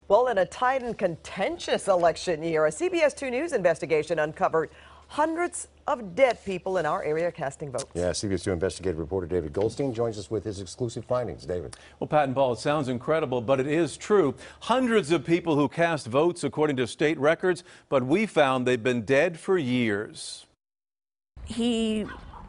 Well, in a tight and contentious election year, a CBS2 News investigation uncovered hundreds of dead people in our area casting votes. Yeah, CBS2 investigative reporter David Goldstein joins us with his exclusive findings. David. Well, Pat and Paul, it sounds incredible, but it is true. Hundreds of people who cast votes according to state records, but we found they've been dead for years. He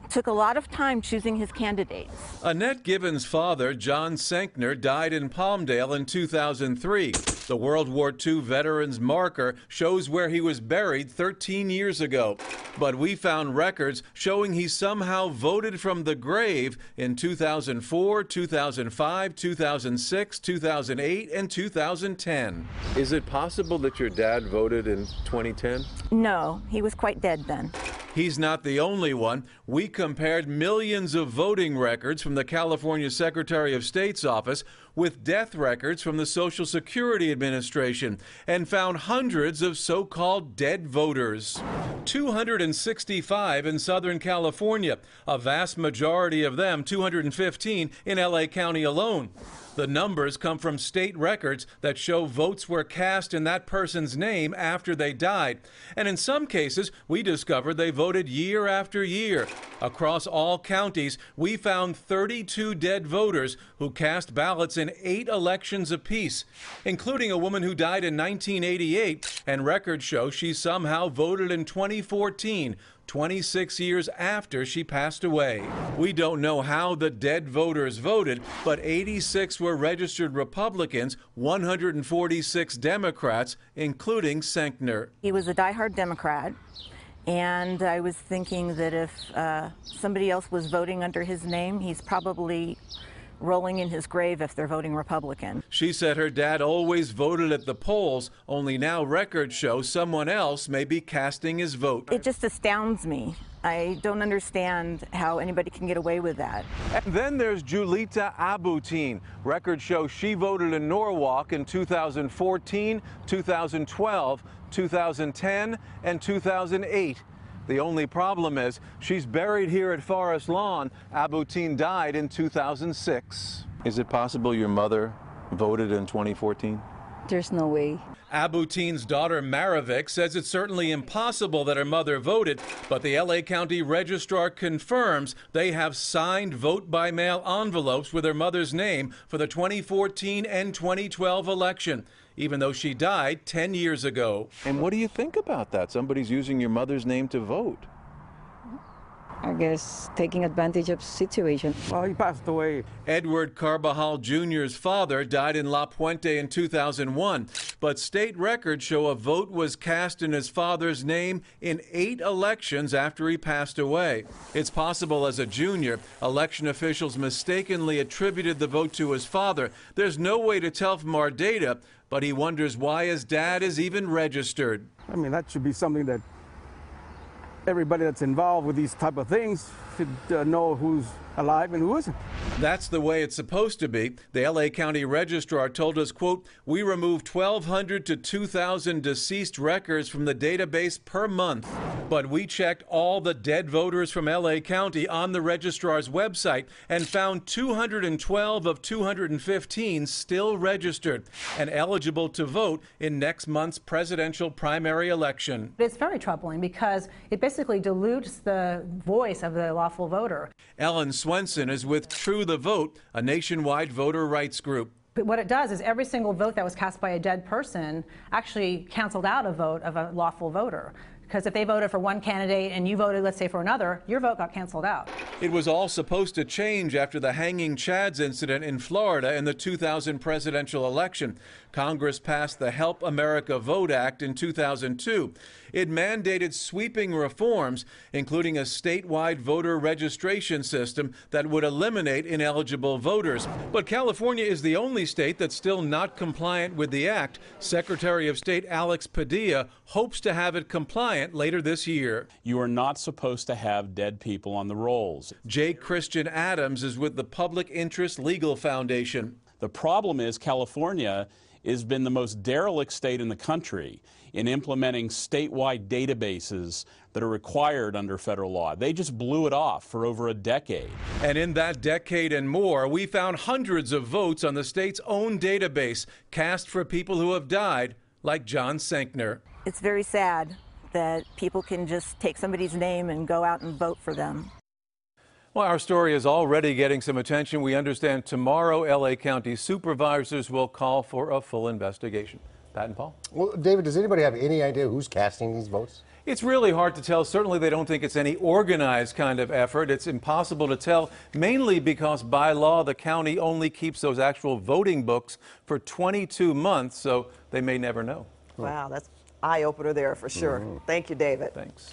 took a lot of time choosing his candidates. Annette Gibbons' father, John Senkner, died in Palmdale in 2003. The World War II veteran's marker shows where he was buried 13 years ago. But we found records showing he somehow voted from the grave in 2004, 2005, 2006, 2008, and 2010. Is it possible that your dad voted in 2010? No, he was quite dead then. He's not the only one. We compared millions of voting records from the California Secretary of State's office with death records from the Social Security Administration and found hundreds of so-called dead voters. 265 in Southern California, a vast majority of them, 215, in LA County alone. The numbers come from state records that show votes were cast in that person's name after they died. And in some cases, we discovered they voted year after year. Across all counties, we found 32 dead voters who cast ballots in 8 elections apiece, including a woman who died in 1988, and records show she somehow voted in 2014. 26 years after she passed away. We don't know how the dead voters voted, but 86 were registered Republicans, 146 Democrats, including Senkner. He was a diehard Democrat, and I was thinking that if somebody else was voting under his name, he's probably rolling in his grave if they're voting Republican. She said her dad always voted at the polls, only now records show someone else may be casting his vote. It just astounds me. I don't understand how anybody can get away with that. And then there's Julita Abutin. Records show she voted in Norwalk in 2014, 2012, 2010, and 2008. The only problem is she's buried here at Forest Lawn. Abutin died in 2006. Is it possible your mother voted in 2014? There's no way. Abutin's daughter Maravik says it's certainly impossible that her mother voted, but the LA County Registrar confirms they have signed vote-by-mail envelopes with her mother's name for the 2014 and 2012 election, even though she died 10 years ago. And what do you think about that? Somebody's using your mother's name to vote. I guess taking advantage of the situation. Well, he passed away. Edward Carbajal Jr.'s father died in La Puente in 2001, but state records show a vote was cast in his father's name in 8 elections after he passed away. It's possible as a junior, election officials mistakenly attributed the vote to his father. There's no way to tell from our data, but he wonders why his dad is even registered. I mean, that should be something that everybody that's involved with these type of things should know who's alive and who isn't. That's the way it's supposed to be. The LA County Registrar told us, quote, we remove 1,200 to 2,000 deceased records from the database per month. But we checked all the dead voters from LA County on the registrar's website and found 212 of 215 still registered and eligible to vote in next month's presidential primary election. It's very troubling because it basically dilutes the voice of the lawful voter. Ellen Swenson is with True the Vote, a nationwide voter rights group. But what it does is every single vote that was cast by a dead person actually canceled out a vote of a lawful voter. Because if they voted for one candidate and you voted, let's say, for another, your vote got canceled out. It was all supposed to change after the hanging Chads incident in Florida in the 2000 presidential election. Congress passed the Help America Vote Act in 2002. It mandated sweeping reforms, including a statewide voter registration system that would eliminate ineligible voters. But California is the only state that's still not compliant with the act. Secretary of State Alex Padilla hopes to have it compliant later this year. You are not supposed to have dead people on the rolls. Jake Christian Adams is with the Public Interest Legal Foundation. The problem is California has been the most derelict state in the country in implementing statewide databases that are required under federal law. They just blew it off for over a decade. And in that decade and more, we found hundreds of votes on the state's own database cast for people who have died, like John Senkner. It's very sad that people can just take somebody's name and go out and vote for them. Well, our story is already getting some attention. We understand tomorrow LA County supervisors will call for a full investigation. Pat and Paul? Well, David, does anybody have any idea who's casting these votes? It's really hard to tell. Certainly they don't think it's any organized kind of effort. It's impossible to tell, mainly because by law the county only keeps those actual voting books for 22 months, so they may never know. Wow, that's eye-opener there for sure. Thank you, David. Thanks.